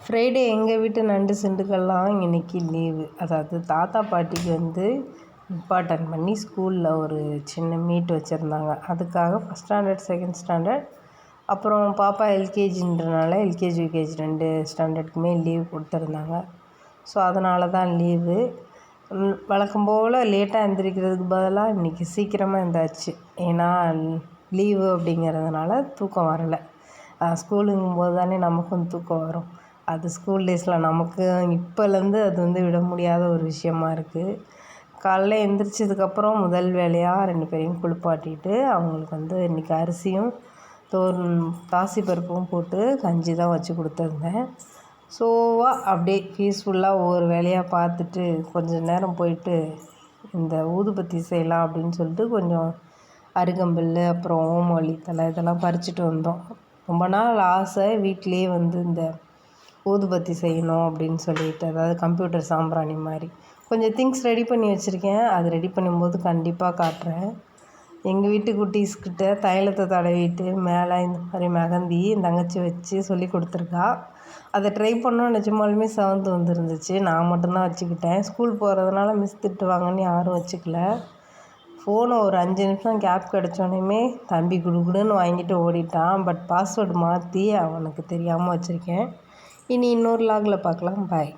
Friday எங்கள் வீட்டு நண்டு சிண்டுக்கெல்லாம் இன்னைக்கு லீவு. அதாவது தாத்தா பாட்டிக்கு இம்பார்ட்டன் பண்ணி ஸ்கூலில் ஒரு சின்ன மீட் வச்சுருந்தாங்க. அதுக்காக ஃபஸ்ட் ஸ்டாண்டர்ட், செகண்ட் ஸ்டாண்டர்ட், அப்புறம் பாப்பா எல்கேஜின்றனால எல்கேஜி, யூகேஜி 2 ஸ்டாண்டர்டுக்குமே லீவ் கொடுத்துருந்தாங்க. ஸோ அதனால தான் லீவு. வழக்கம் போல் லேட்டாக எழுந்திரிக்கிறதுக்கு பதிலாக இன்றைக்கி சீக்கிரமாக எழுந்தாச்சு. ஏன்னா லீவு அப்படிங்கிறதுனால தூக்கம் வரலை. ஸ்கூலுங்கும்போது தானே நமக்கும் தூக்கம் வரும். அது ஸ்கூல் டேஸில் நமக்கு இப்போலேருந்து அது விட முடியாத ஒரு விஷயமா இருக்குது. காலைல எழுந்திரிச்சதுக்கப்புறம் முதல் வேலையாக 2 பேரையும் குளிப்பாட்டிட்டு அவங்களுக்கு இன்றைக்கி அரிசியும் பாசிப்பருப்பும் போட்டு கஞ்சி தான் வச்சு கொடுத்துருந்தேன். அப்படியே பீஸ்ஃபுல்லாக ஒவ்வொரு வேலையாக பார்த்துட்டு கொஞ்சம் நேரம் போயிட்டு இந்த ஊதுபத்தி செய்யலாம் அப்படின்னு சொல்லிட்டு கொஞ்சம் அருகம்புல், அப்புறம் ஓமவல்லி தழை இதெல்லாம் பறிச்சுட்டு வந்தோம். ரொம்ப நாள் ஆசை வீட்டிலேயே இந்த ஊதுபத்தி செய்யணும் அப்படின்னு சொல்லிட்டு, அதாவது கம்ப்யூட்டர் சாம்பிராணி மாதிரி கொஞ்சம் திங்ஸ் ரெடி பண்ணி வச்சுருக்கேன். அது ரெடி பண்ணும்போது கண்டிப்பாக காட்டுறேன். எங்கள் வீட்டு குட்டீஸ்கிட்ட தைலத்தை தடவிட்டு மேலே இந்த மாதிரி மெகந்தி என் தங்கச்சி வச்சு சொல்லி கொடுத்துருக்கா. அதை ட்ரை பண்ணோம், நிஜமாலுமே செவந்து வந்துருந்துச்சு. நான் மட்டும்தான் வச்சுக்கிட்டேன். ஸ்கூல் போகிறதுனால மிஸ் திட்டுவாங்கன்னு யாரும் வச்சுக்கல. ஃபோனை ஒரு 5 நிமிஷம் கேப் கிடச்சோன்னே தம்பி குடுகுடுன்னு வாங்கிட்டு ஓடிட்டான். பட் பாஸ்வேர்டு மாற்றி அவனுக்கு தெரியாமல் வச்சுருக்கேன். இனி இன்னொரு லாகில் பார்க்கலாம். பாய்.